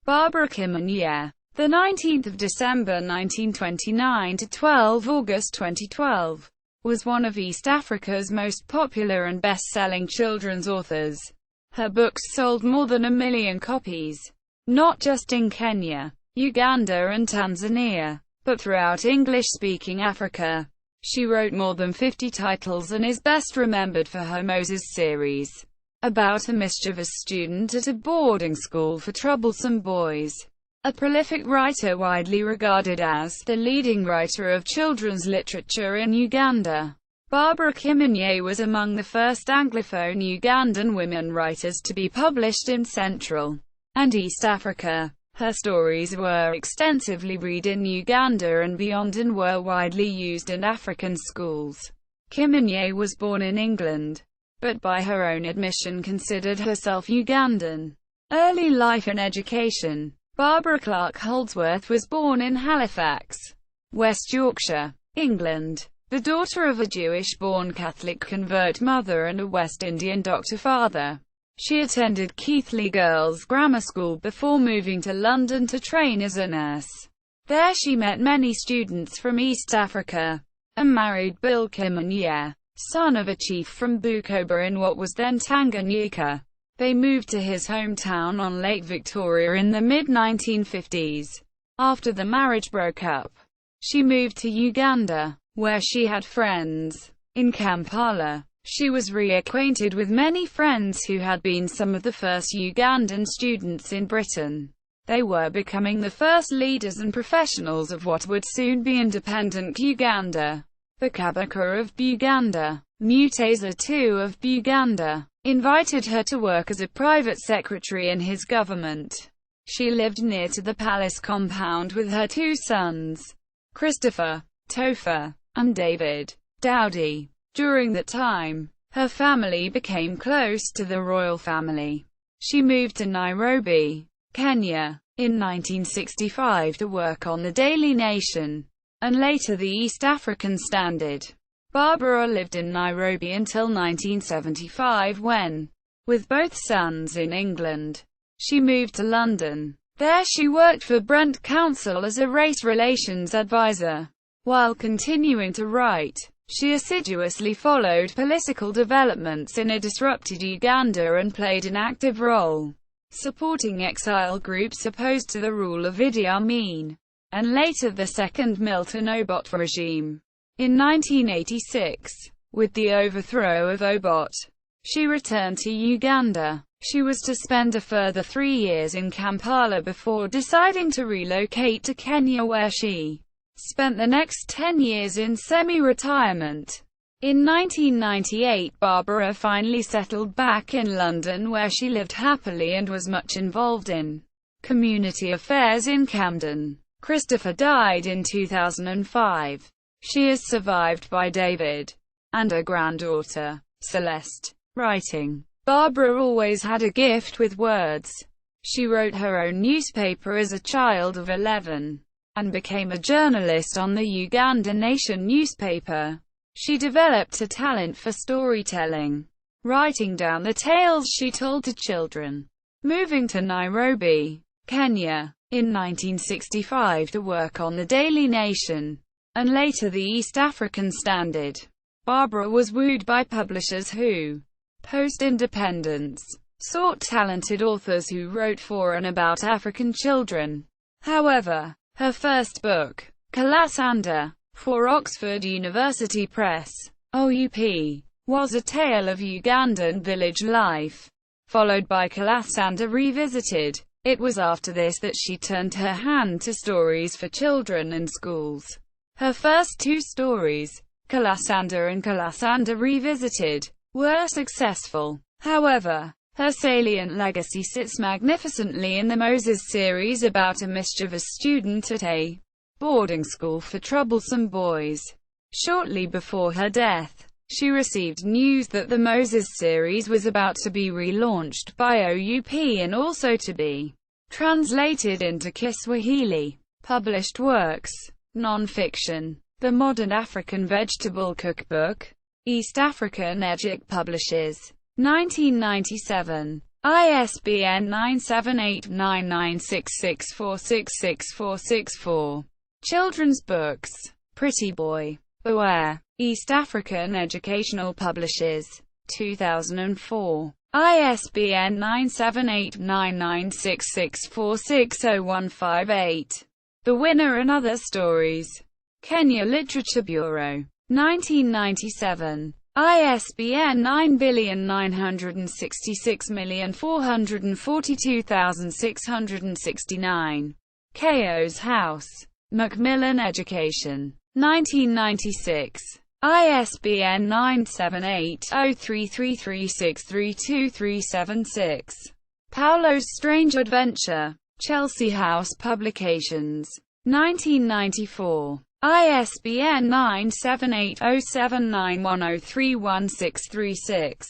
Barbara Kimenye, the 19th of December 1929 to 12 August 2012, was one of East Africa's most popular and best-selling children's authors. Her books sold more than 1 million copies, not just in Kenya, Uganda and Tanzania, but throughout English-speaking Africa. She wrote more than 50 titles and is best remembered for her Moses series, about a mischievous student at a boarding school for troublesome boys. A prolific writer widely regarded as the leading writer of children's literature in Uganda, Barbara Kimenye was among the first Anglophone Ugandan women writers to be published in Central and East Africa. Her stories were extensively read in Uganda and beyond and were widely used in African schools. Kimenye was born in England, but by her own admission considered herself Ugandan. Early life and education. Barbara Clark Holdsworth was born in Halifax, West Yorkshire, England, the daughter of a Jewish-born Catholic convert mother and a West Indian doctor father. She attended Keighley Girls' Grammar School before moving to London to train as a nurse. There she met many students from East Africa, and married Bill Kimenye, son of a chief from Bukoba in what was then Tanganyika. They moved to his hometown on Lake Victoria in the mid-1950s. After the marriage broke up, she moved to Uganda, where she had friends. In Kampala, she was reacquainted with many friends who had been some of the first Ugandan students in Britain. They were becoming the first leaders and professionals of what would soon be independent Uganda. The Kabaka of Buganda, Mutesa II of Buganda, invited her to work as a private secretary in his government. She lived near to the palace compound with her 2 sons, Christopher, Topher, and David, Dowdy. During that time, her family became close to the royal family. She moved to Nairobi, Kenya, in 1965 to work on the Daily Nation, and later the East African Standard. Barbara lived in Nairobi until 1975 when, with both sons in England, she moved to London. There she worked for Brent Council as a race relations advisor. While continuing to write, she assiduously followed political developments in a disrupted Uganda and played an active role, supporting exile groups opposed to the rule of Idi Amin, and later the Second Milton Obote regime. In 1986, with the overthrow of Obote, she returned to Uganda. She was to spend a further 3 years in Kampala before deciding to relocate to Kenya, where she spent the next 10 years in semi-retirement. In 1998, Barbara finally settled back in London, where she lived happily and was much involved in community affairs in Camden. Christopher died in 2005. She is survived by David and a granddaughter, Celeste. Writing. Barbara always had a gift with words. She wrote her own newspaper as a child of 11, and became a journalist on the Uganda Nation newspaper. She developed a talent for storytelling, writing down the tales she told to children. Moving to Nairobi, Kenya, in 1965 to work on the Daily Nation, and later the East African Standard, Barbara was wooed by publishers who, post-independence, sought talented authors who wrote for and about African children. However, her first book, Kalasanda, for Oxford University Press, OUP, was a tale of Ugandan village life, followed by Kalasanda Revisited. It was after this that she turned her hand to stories for children and schools. Her first 2 stories, Kalasanda and Kalasanda Revisited, were successful. However, her salient legacy sits magnificently in the Moses series about a mischievous student at a boarding school for troublesome boys. Shortly before her death, she received news that the Moses series was about to be relaunched by OUP and also to be translated into Kiswahili. Published works. Non-fiction. The Modern African Vegetable Cookbook. East African Egypt publishes. 1997. ISBN 9789966466464. Children's books. Pretty Boy. Beware. East African Educational Publishers. 2004. ISBN 9789966460158. The Winner and Other Stories. Kenya Literature Bureau. 1997. ISBN 99664422669. Keogh's House. Macmillan Education. 1996. ISBN 978-0333632376. Paulo's Strange Adventure. Chelsea House Publications. 1994. ISBN 978-0791031636.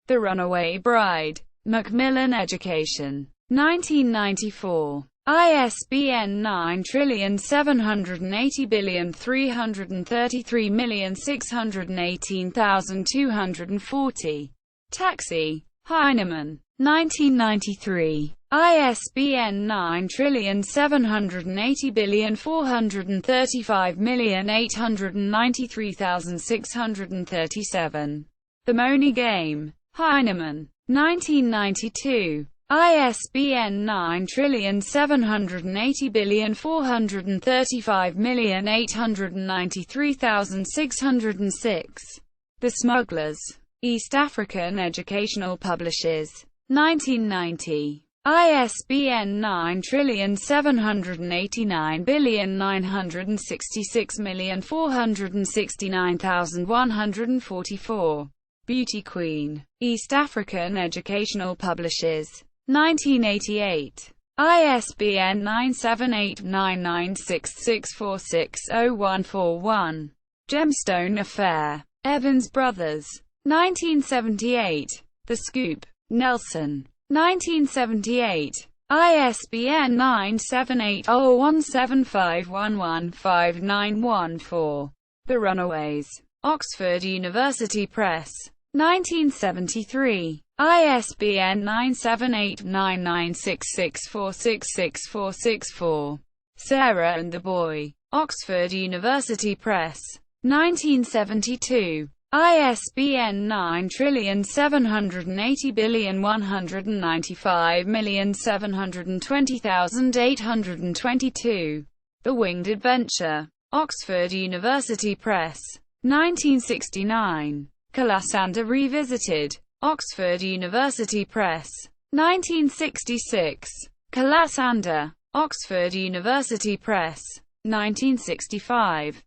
The Runaway Bride. Macmillan Education. 1994. ISBN 9780333618240. Taxi. Heinemann. 1993. ISBN 9780435893637. The Money Game. Heinemann. 1992. ISBN 9780435893606. The Smugglers. East African Educational Publishers. 1990. ISBN 9789966469144. Beauty Queen. East African Educational Publishers. 1988. ISBN 9789966460141. Gemstone Affair. Evans Brothers. 1978. The Scoop. Nelson. 1978. ISBN 978-0175115914. The Runaways. Oxford University Press. 1973. ISBN 978-9966466464. Sarah and the Boy. Oxford University Press. 1972. ISBN 9780795720822. The Winged Adventure. Oxford University Press. 1969. Kalasanda Revisited. Oxford University Press. 1966. Kalasanda. Oxford University Press. 1965.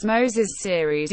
Moses series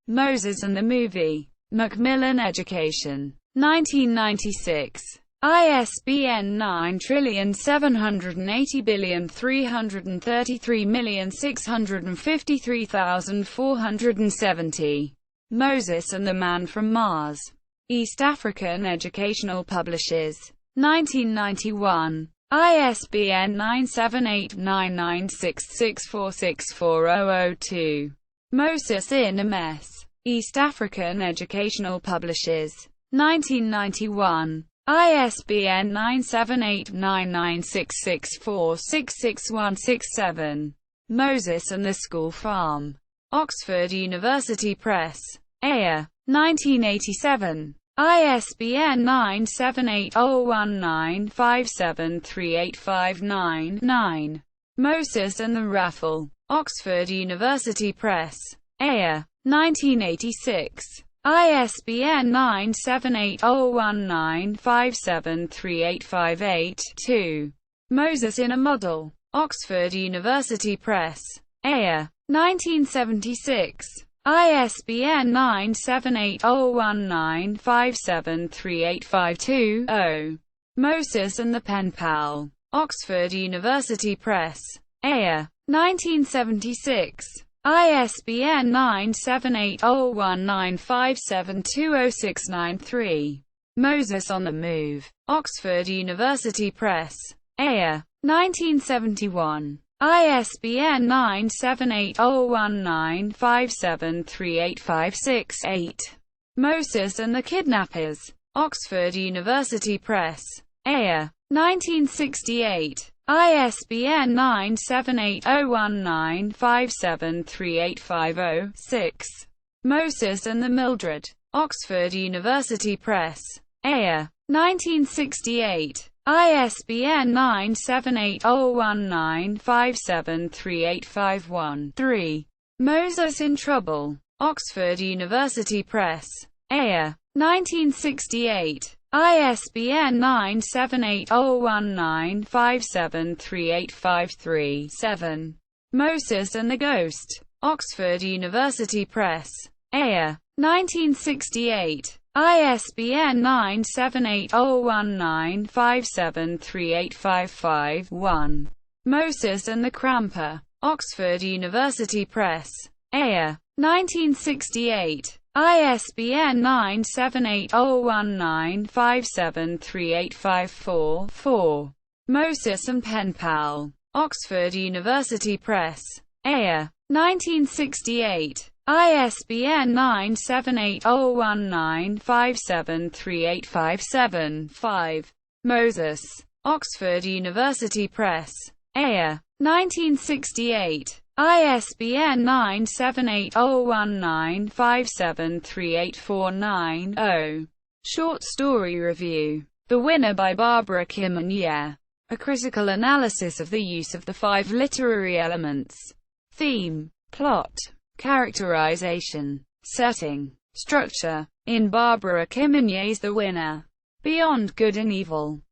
Moses and the Movie. Macmillan Education. 1996. ISBN 9780333653470. Moses and the Man from Mars. East African Educational Publishers. 1991. ISBN 9789966464002. Moses in a Mess. East African Educational Publishers. 1991. ISBN 9789966466167. Moses and the School Farm. Oxford University Press. Ayer. 1987. ISBN 978-0195738599-9. Moses and the Raffle. Oxford University Press. Ayer. 1986. ISBN 978-0195738582. Moses in a Model. Oxford University Press. Ayer. 1976. ISBN 978-0195738520. Moses and the Pen Pal. Oxford University Press. Ayer. 1976. ISBN 978-0195720693. Moses on the Move. Oxford University Press. Ayer. 1971. ISBN 978-0195738568. Moses and the Kidnappers. Oxford University Press. Ayer. 1968. ISBN 978-019-573850-6. Moses and the Mildred. Oxford University Press. Ayer. 1968. ISBN 978-019-573851-3. Moses in Trouble. Oxford University Press. Ayer. 1968. ISBN 978-019-573853-7. Moses and the Ghost. Oxford University Press. Ayer. 1968. ISBN 978-019-573855-1. Moses and the Cramper. Oxford University Press. Ayer. 1968. ISBN 978-019-573854-4. Moses and Penpal. Oxford University Press. Ayer. 1968. ISBN 978-019-573857-5. Moses. Oxford University Press. Ayer. 1968. ISBN 978-019-573849-0. Short Story Review. The Winner by Barbara Kimenye. A critical analysis of the use of the 5 literary elements: theme, plot, characterization, setting, structure, in Barbara Kimenye's The Winner. Beyond Good and Evil.